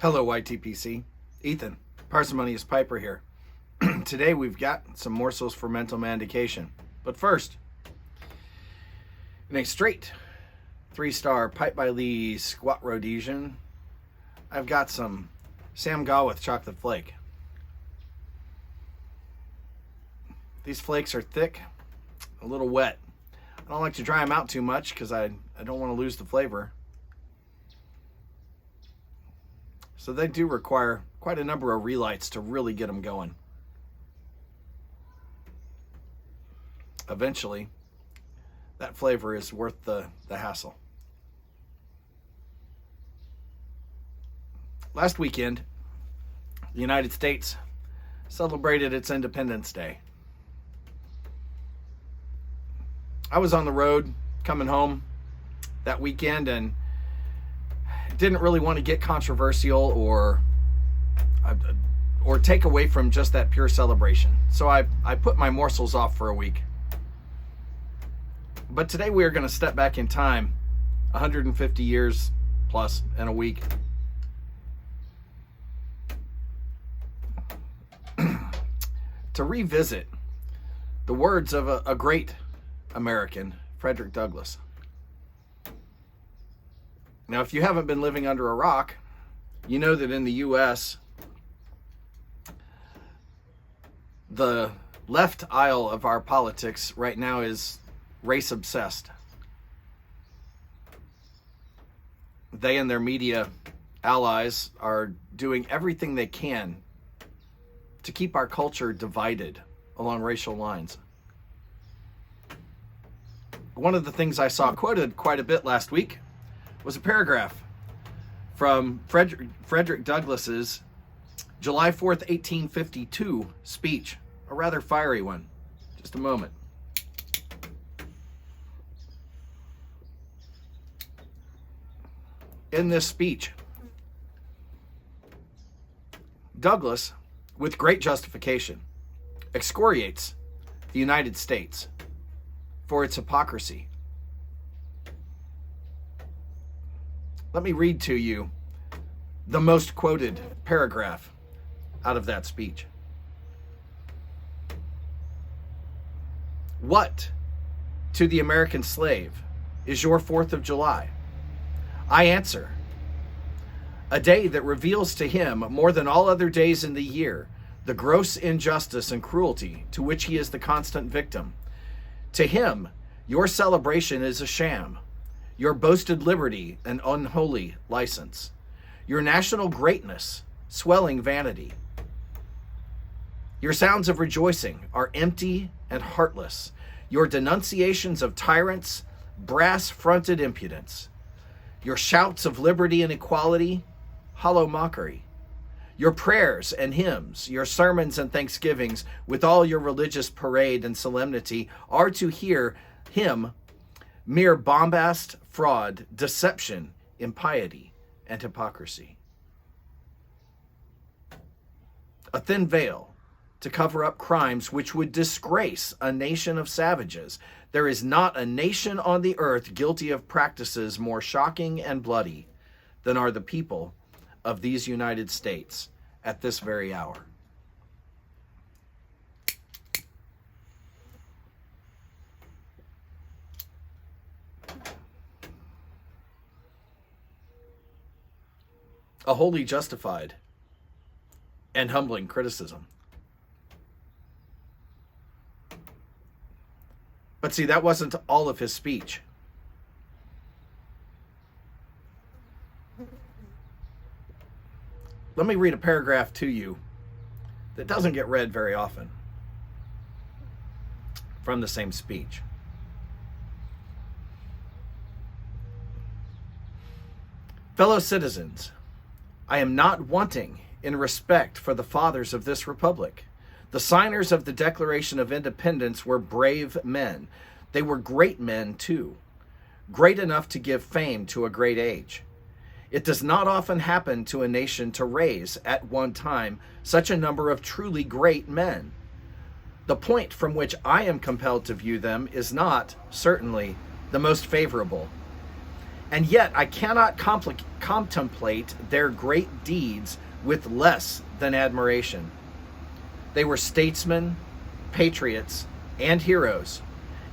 Hello, YTPC. Ethan, Parsimonious Piper here. Today we've got some morsels for mental manducation. But first, in a straight 3-star Pipe by Lee squat Rhodesian, I've got some Sam Gaw with chocolate flake. These flakes are thick, a little wet. I don't like to dry them out too much because I don't want to lose the flavor. So they do require quite a number of relights to really get them going. Eventually, that flavor is worth the hassle. Last weekend, the United States celebrated its Independence Day. I was on the road coming home that weekend and didn't really want to get controversial or take away from just that pure celebration. So I put my morsels off for a week. But today we are going to step back in time 150 years plus in a week. To revisit the words of a great American, Frederick Douglass. Now, if you haven't been living under a rock, you know that in the U.S., the left aisle of our politics right now is race-obsessed. They and their media allies are doing everything they can to keep our culture divided along racial lines. One of the things I saw quoted quite a bit last week was a paragraph from Frederick Douglass's July 4th, 1852 speech, a rather fiery one. Just a moment. In this speech, Douglass, with great justification, excoriates the United States for its hypocrisy. Let me read to you the most quoted paragraph out of that speech. What, to the American slave, is your 4th of July? I answer, a day that reveals to him, more than all other days in the year, the gross injustice and cruelty to which he is the constant victim. To him, your celebration is a sham, your boasted liberty an unholy license, your national greatness swelling vanity. Your sounds of rejoicing are empty and heartless, your denunciations of tyrants brass-fronted impudence, your shouts of liberty and equality hollow mockery, your prayers and hymns, your sermons and thanksgivings, with all your religious parade and solemnity, are to hear him mere bombast, fraud, deception, impiety, and hypocrisy. A thin veil to cover up crimes which would disgrace a nation of savages. There is not a nation on the earth guilty of practices more shocking and bloody than are the people of these United States at this very hour. A wholly justified and humbling criticism. But see, that wasn't all of his speech. Let me read a paragraph to you that doesn't get read very often from the same speech. Fellow citizens, I am not wanting in respect for the fathers of this republic. The signers of the Declaration of Independence were brave men. They were great men, too, great enough to give fame to a great age. It does not often happen to a nation to raise, at one time, such a number of truly great men. The point from which I am compelled to view them is not, certainly, the most favorable. And yet I cannot contemplate their great deeds with less than admiration. They were statesmen, patriots, and heroes,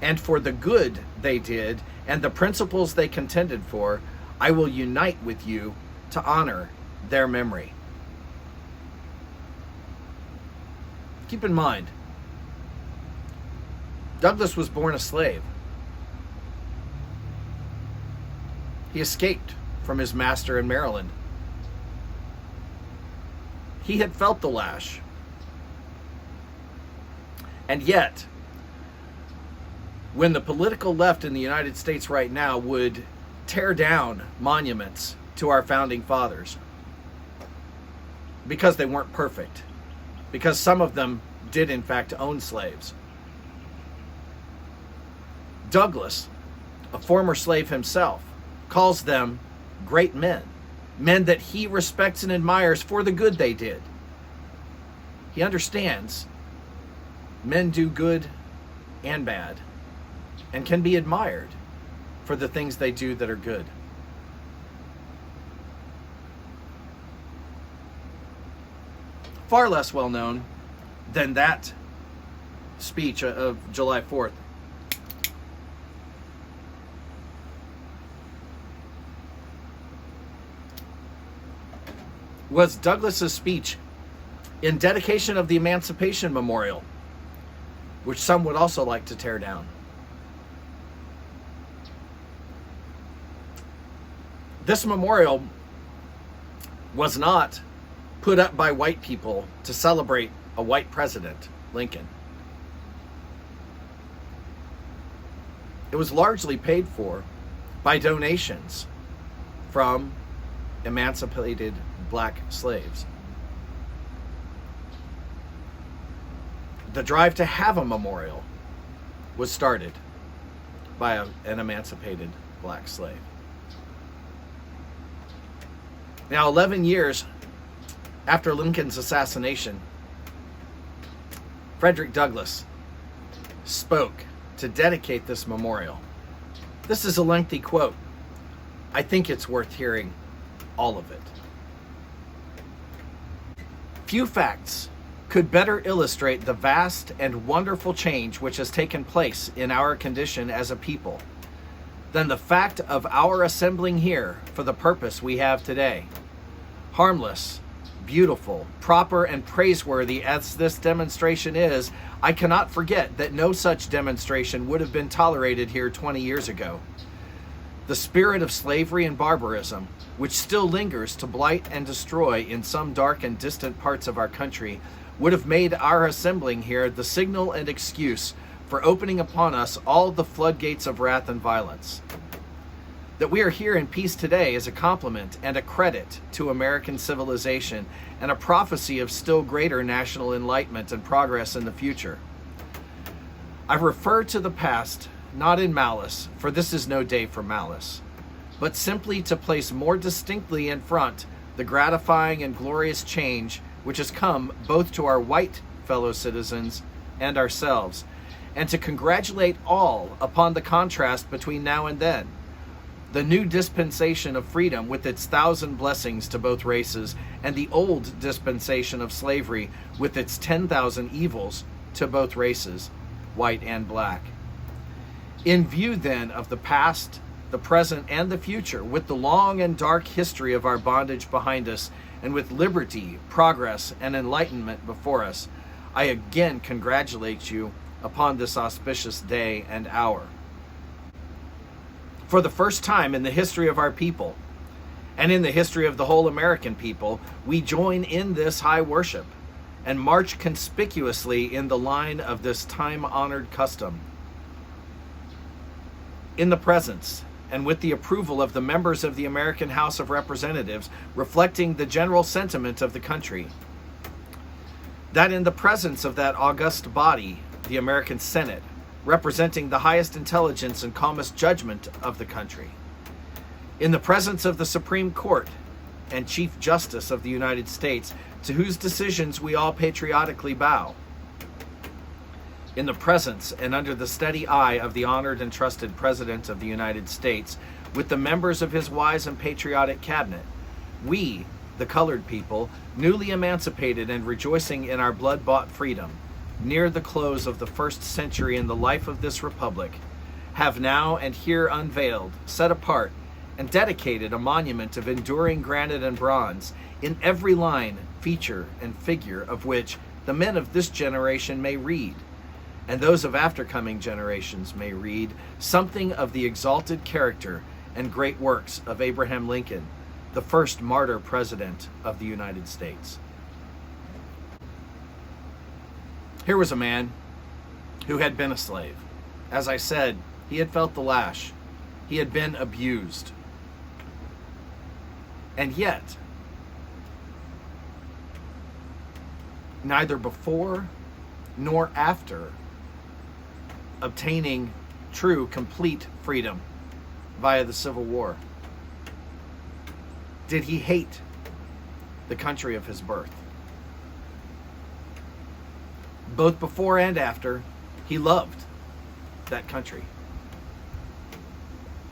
and for the good they did and the principles they contended for, I will unite with you to honor their memory. Keep in mind, Douglas was born a slave. He escaped from his master in Maryland. He had felt the lash. And yet, when the political left in the United States right now would tear down monuments to our founding fathers, because they weren't perfect, because some of them did in fact own slaves, Douglas, a former slave himself, calls them great men, men that he respects and admires for the good they did. He understands men do good and bad and can be admired for the things they do that are good. Far less well known than that speech of July 4th was Douglas's speech in dedication of the Emancipation Memorial, which some would also like to tear down. This memorial was not put up by white people to celebrate a white president, Lincoln. It was largely paid for by donations from emancipated black slaves. The drive to have a memorial was started by an emancipated black slave. Now, 11 years after Lincoln's assassination, Frederick Douglass spoke to dedicate this memorial. This is a lengthy quote. I think it's worth hearing all of it. Few facts could better illustrate the vast and wonderful change which has taken place in our condition as a people than the fact of our assembling here for the purpose we have today. Harmless, beautiful, proper, and praiseworthy as this demonstration is, I cannot forget that no such demonstration would have been tolerated here 20 years ago. The spirit of slavery and barbarism, which still lingers to blight and destroy in some dark and distant parts of our country, would have made our assembling here the signal and excuse for opening upon us all the floodgates of wrath and violence. That we are here in peace today is a compliment and a credit to American civilization and a prophecy of still greater national enlightenment and progress in the future. I refer to the past not in malice, for this is no day for malice, but simply to place more distinctly in front the gratifying and glorious change which has come both to our white fellow citizens and ourselves, and to congratulate all upon the contrast between now and then. The new dispensation of freedom with its 1,000 blessings to both races, and the old dispensation of slavery with its 10,000 evils to both races, white and black. In view then of the past, the present, and the future, with the long and dark history of our bondage behind us, and with liberty, progress, and enlightenment before us, I again congratulate you upon this auspicious day and hour. For the first time in the history of our people, and in the history of the whole American people, we join in this high worship, and march conspicuously in the line of this time-honored custom. In the presence and with the approval of the members of the American House of Representatives, reflecting the general sentiment of the country, that in the presence of that august body, the American Senate, representing the highest intelligence and calmest judgment of the country, in the presence of the Supreme Court and Chief Justice of the United States, to whose decisions we all patriotically bow, in the presence and under the steady eye of the honored and trusted President of the United States, with the members of his wise and patriotic cabinet, we, the colored people, newly emancipated and rejoicing in our blood-bought freedom, near the close of the first century in the life of this republic, have now and here unveiled, set apart, and dedicated a monument of enduring granite and bronze, in every line, feature, and figure of which the men of this generation may read, and those of aftercoming generations may read, something of the exalted character and great works of Abraham Lincoln, the first martyr president of the United States. Here was a man who had been a slave. As I said, he had felt the lash. He had been abused. And yet, neither before nor after obtaining true, complete freedom via the Civil War, did he hate the country of his birth. Both before and after, he loved that country.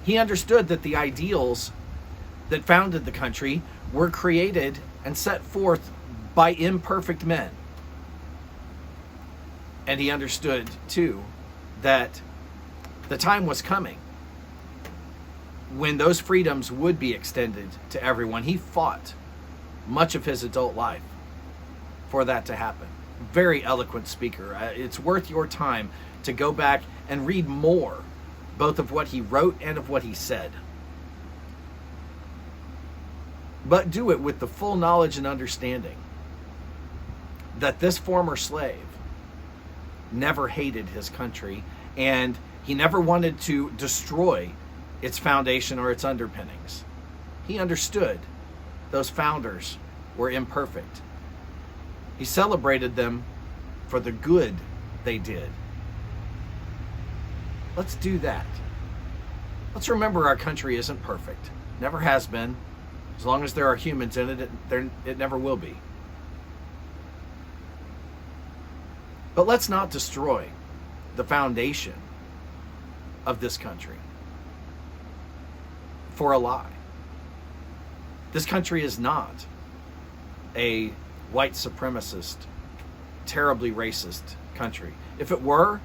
He understood that the ideals that founded the country were created and set forth by imperfect men. And he understood, too, that the time was coming when those freedoms would be extended to everyone. He fought much of his adult life for that to happen. Very eloquent speaker. It's worth your time to go back and read more, both of what he wrote and of what he said. But do it with the full knowledge and understanding that this former slave never hated his country, and he never wanted to destroy its foundation or its underpinnings. He understood those founders were imperfect. He celebrated them for the good they did. Let's do that. Let's remember our country isn't perfect. Never has been. As long as there are humans in it, it never will be. But let's not destroy the foundation of this country for a lie. This country is not a white supremacist, terribly racist country. If it were,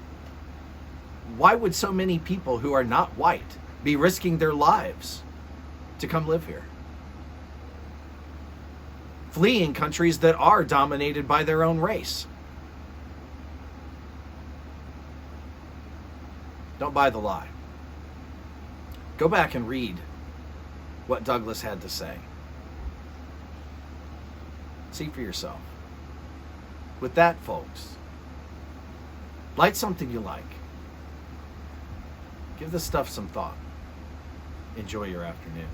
why would so many people who are not white be risking their lives to come live here? Fleeing countries that are dominated by their own race. Don't buy the lie. Go back and read what Douglas had to say. See for yourself. With that, folks, light something you like. Give this stuff some thought. Enjoy your afternoon.